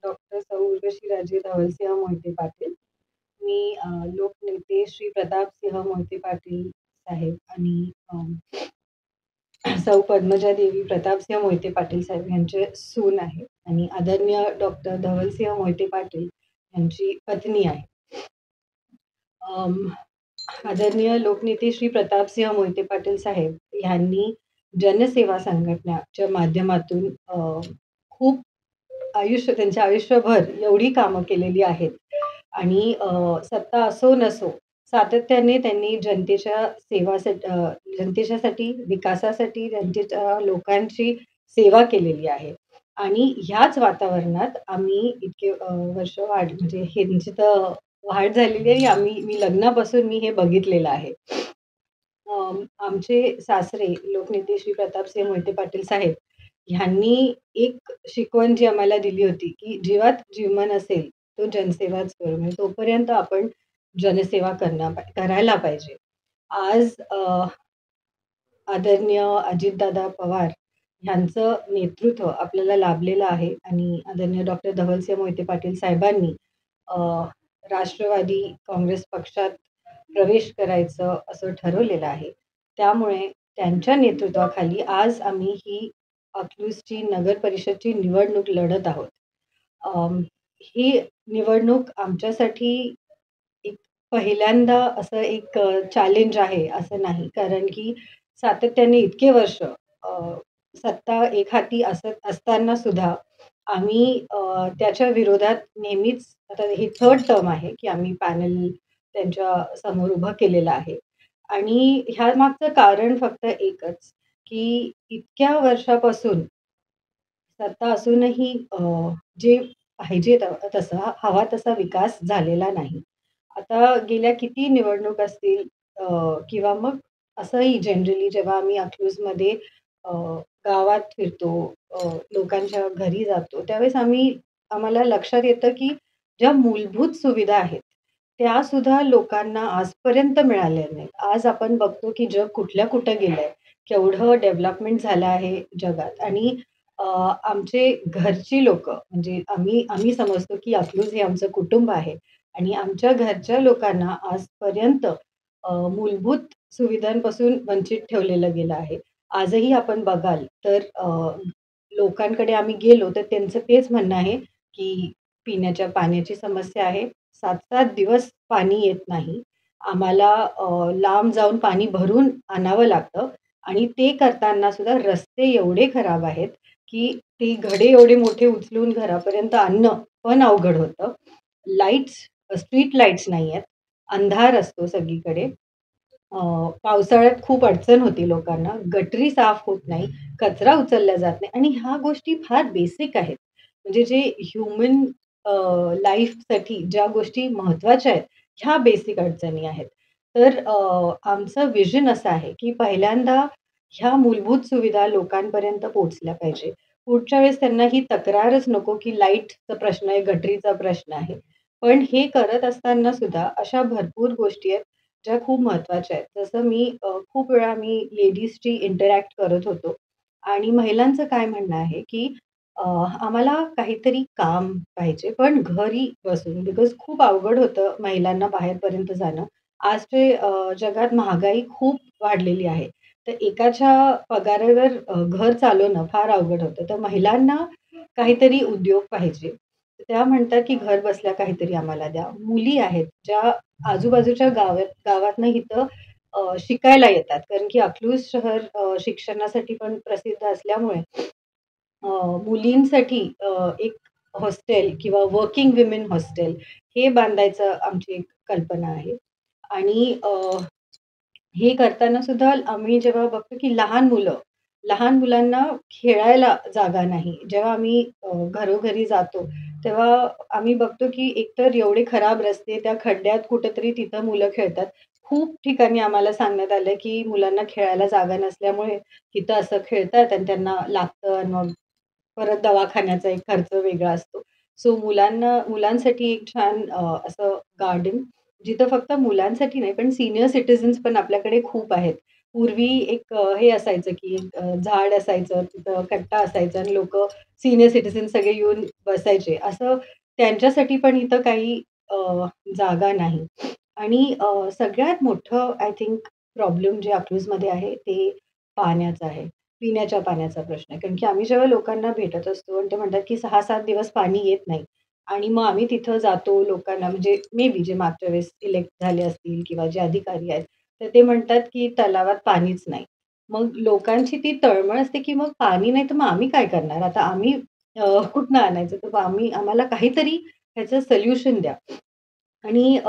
Doctor सौ उर्वशी राजे धवलसिंह मोहिते पाटील. मी लोकनेते श्री प्रतापसिंह मोहिते पाटील साहेब आणि सौ पद्मजा देवी प्रतापसिंह मोहिते पाटील साहेब यांचे सून आहे आणि आदरणीय डॉक्टर धवलसिंह मोहिते पाटील यांची पत्नी आहे. अम, आदरणीय लोकनेते श्री प्रतापसिंह मोहिते पाटील साहेब यांनी जनसेवा संघटनाच्या माध्यमातून खूप त्यांच्या आयुष्यभर एवढी कामं केलेली आहेत आणि सत्ता असो नसो सातत्याने त्यांनी जनतेच्यासाठी विकासासाठी जनतेच्या लोकांची सेवा केलेली आहे आणि ह्याच वातावरणात आम्ही इतके वर्ष म्हणजे ह्यांची तर वाढ झालेली आहे. मी लग्नापासून मी हे बघितलेलं आहे. आमचे सासरे लोकनेते श्री प्रतापसिंह मोहिते पाटील साहेब ह्यांनी एक शिकवण जी आम्हाला दिली होती, की जीवात जीवन असेल तो जनसेवाच करू. म्हणजे तोपर्यंत आपण जनसेवा करायला पाहिजे. आज आदरणीय अजितदादा पवार ह्यांचं नेतृत्व आपल्याला लाभलेलं आहे आणि आदरणीय डॉक्टर धवलसिंह मोहिते पाटील साहेबांनी राष्ट्रवादी काँग्रेस पक्षात प्रवेश करायचं असं ठरवलेलं आहे. त्यामुळे त्यांच्या नेतृत्वाखाली आज आम्ही ही अकलूजची नगर परिषदची निवडणूक लढत आहोत. ही निवडणूक आमच्यासाठी एक पहिल्यांदा असं एक चॅलेंज आहे असं नाही. कारण की सातत्याने इतके वर्ष सत्ता एकहाती असताना सुद्धा आम्ही त्याच्या विरोधात नेहमीच आता ही 3rd टर्म आहे, की आम्ही पॅनल त्यांच्या समोर उभं केलेलं आहे. आणि ह्यामागचं कारण फक्त एकच, की इतक्या वर्षापासून सत्ता असूनही जे पाहिजे तसा हवा तसा विकास झालेला नाही. आता गेल्या किती निवडणूक असतील किंवा मग असंही जनरली जेव्हा आम्ही अकलूजमध्ये अ, गावात फिरतो, लोकांच्या घरी जातो, त्यावेळेस आम्हाला लक्षात येतं, की ज्या मूलभूत सुविधा आहेत, त्यासुद्धा लोकांना आजपर्यंत मिळाल्या नाहीत. आज आपण बघतो, की जग कुठल्या गेलंय. केवढं डेव्हलपमेंट झालं आहे जगात आणि अ, आमचे घरची लोकं म्हणजे आम्ही समजतो, की अकलूज हे आमचं कुटुंब आहे आणि आमच्या घरच्या लोकांना आजपर्यंत मूलभूत सुविधांपासून वंचित ठेवलेलं गेलं आहे. आजही आपण बघाल तर लोकांकडे आम्ही गेलो तर त्यांचं तेच म्हणणं आहे, की पिण्याच्या पाण्याची समस्या आहे. 7-7 दिवस पाणी येत नाही. आम्हाला लांब जाऊन पाणी भरून आणावं लागतं आणि ते करताना सुद्धा रस्ते एवढे खराब आहेत, की ते घडे एवढे मोठे उचलून घरापर्यंत आणणं पण अवघड होतं. लाईट्स स्ट्रीट लाईट्स नाहीयेत. अंधार असतो सगळीकडे. पावसाळ्यात खूप अडचण होती लोकांना. गटरी साफ होत नाही, कचरा उचलला जात नाही आणि ह्या गोष्टी फार बेसिक आहेत. म्हणजे जे ह्युमन लाईफसाठी ज्या गोष्टी महत्त्वाच्या आहेत, ह्या बेसिक अडचणी आहेत. तर आमचं विजन असं आहे, की पहिल्यांदा ह्या मूलभूत सुविधा लोकांपर्यंत पोहोचल्या पाहिजे. पुढच्या वेळेस त्यांना ही तक्रारच नको, की लाईटचा प्रश्न आहे, गटरीचा प्रश्न आहे. पण हे करत असताना सुद्धा अशा भरपूर गोष्टी आहेत, ज्या खूप महत्त्वाच्या आहेत. जसं खूप वेळा मी लेडीजशी इंटरॅक्ट करत होतो आणि महिलांचं काय म्हणणं आहे, की आम्हाला काहीतरी काम पाहिजे, पण घरी बसून बिकॉज खूप अवघड होतं महिलांना बाहेरपर्यंत जाणं. आजचे जगात महागाई खूप वाढलेली आहे. तर एकाच्या पगारावर घर चालवणं फार अवघड होतं. तर महिलांना काहीतरी उद्योग पाहिजे. तर त्या म्हणतात, की घर बसल्या काहीतरी आम्हाला द्या. मुली आहेत ज्या आजूबाजूच्या गावातनं इथं शिकायला येतात. कारण की अकलूज शहर शिक्षणासाठी पण प्रसिद्ध असल्यामुळे मुलींसाठी एक हॉस्टेल किंवा वर्किंग विमेन हॉस्टेल हे बांधायचं आमची एक कल्पना आहे. आणि हे करताना सुद्धा आम्ही जेव्हा बघतो, की लहान मुलांना खेळायला जागा नाही. जेव्हा आम्ही घरोघरी जातो, तेव्हा आम्ही बघतो, की एकतर एवढे खराब रस्ते, त्या खड्ड्यात कुठेतरी तिथं मुलं खेळतात. खूप ठिकाणी आम्हाला सांगण्यात आलं, की मुलांना खेळायला जागा नसल्यामुळे तिथं असं खेळतात आणि त्यांना लागतं आणि मग परत दवाखान्याचा एक खर्च वेगळा असतो. सो मुलांसाठी एक छान असं गार्डन जिथं फक्त मुलांसाठी नाही, पण सीनियर सिटिझन्स पण आपल्याकडे खूप आहेत. पूर्वी एक हे असायचं की झाड असायचं, तिथं कट्टा असायचा आणि लोकं सीनियर सिटिझन सगळे येऊन बसायचे. असं त्यांच्यासाठी पण इथं काही जागा नाही. आणि सगळ्यात मोठं आय थिंक प्रॉब्लेम जे अकलूजमध्ये आहे ते पाण्याचा आहे. पिण्याच्या पाण्याचा प्रश्न आहे. कारण की आम्ही जेव्हा लोकांना भेटत असतो आणि ते म्हणतात की 6-7 दिवस पाणी येत नाही आणि मग आम्ही तिथं जातो लोकांना म्हणजे मे बी जे मागच्या वेळेस इलेक्ट झाले असतील किंवा जे अधिकारी आहेत, तर ते म्हणतात की तलावात पाणीच नाही. मग लोकांची ती तळमळ असते की मग पाणी नाही तर मग आम्ही काय करणार? आता आम्ही कुठनं आणायचं? तर आम्हाला काहीतरी ह्याचं सोल्युशन द्या. आणि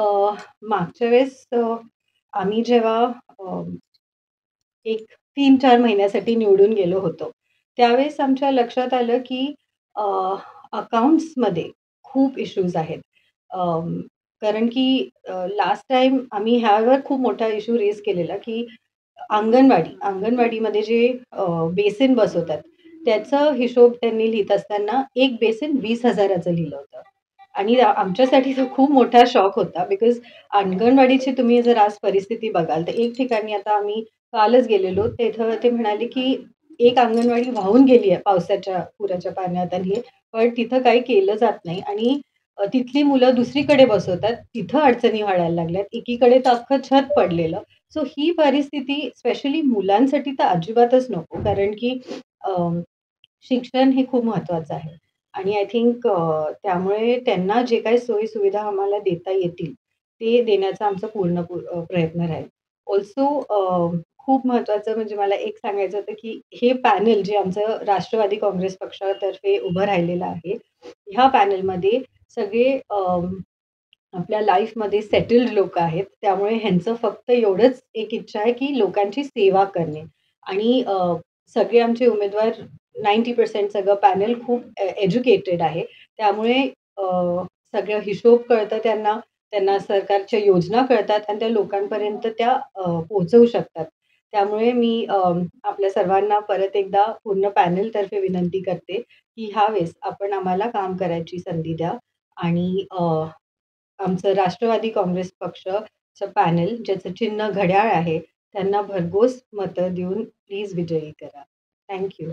मागच्या वेळेस आम्ही जेव्हा अ, एक 3-4 महिन्यासाठी निवडून गेलो होतो. त्यावेळेस आमच्या लक्षात आलं, की अ, अकाउंट्समध्ये खूप इश्यूज आहेत. कारण की लास्ट टाईम आम्ही ह्यावर खूप मोठा इश्यू रेज केलेला, की अंगणवाडीमध्ये जे बेसिन बसवतात, त्याचा हिशोब त्यांनी लिहीत असताना एक बेसिन 20,000चं लिहिलं होतं. आणि आमच्यासाठी तो खूप मोठा शॉक होता. बिकॉज अंगणवाडीची तुम्ही जर आज परिस्थिती बघाल, तर एक ठिकाणी आता आम्ही कालच गेलेलो. तिथं ते म्हणाले, की एक अंगणवाडी वाहून गेली आहे पावसाच्या पुराच्या पाण्यात आणि हे, पण तिथं काही केलं जात नाही आणि तिथली मुलं दुसरीकडे बसवतात. तिथं अडचणी वाढायला लागल्यात. एकीकडे तर अख्खं छत पडलेलं. सो ही परिस्थिती स्पेशली मुलांसाठी तर अजिबातच नको. कारण की अ, शिक्षण हे खूप महत्वाचं आहे आणि आय थिंक त्यामुळे त्यांना जे काही सोयी-सुविधा आम्हाला देता येतील, ते देण्याचा आमचा प्रयत्न राहील. अल्सो खूप महत्वाचं म्हणजे मला एक सांगायचं होतं, की हे पॅनल जे आमचं राष्ट्रवादी काँग्रेस पक्षातर्फे उभं राहिलेलं आहे, ह्या पॅनलमध्ये सगळे आपल्या लाईफमध्ये सेटल्ड लोकं आहेत. त्यामुळे ह्यांचं फक्त एवढंच एक इच्छा आहे, की लोकांची सेवा करणे आणि सगळे आमचे उमेदवार 90% सगळं पॅनल खूप एज्युकेटेड आहे. त्यामुळे अ, सगळं हिशोब कळतं त्यांना, त्यांना सरकारच्या योजना कळतात आणि त्या लोकांपर्यंत त्या पोहोचवू शकतात. त्यामुळे मी आपल्या सर्वांना परत एकदा पूर्ण पॅनलतर्फे विनंती करते, की ह्यावेळेस आपण आम्हाला काम करायची संधी द्या आणि आमचं राष्ट्रवादी काँग्रेस पक्षचं पॅनल ज्याचं चिन्ह घड्याळ आहे, त्यांना भरघोस मतं देऊन प्लीज विजयी करा. Thank you.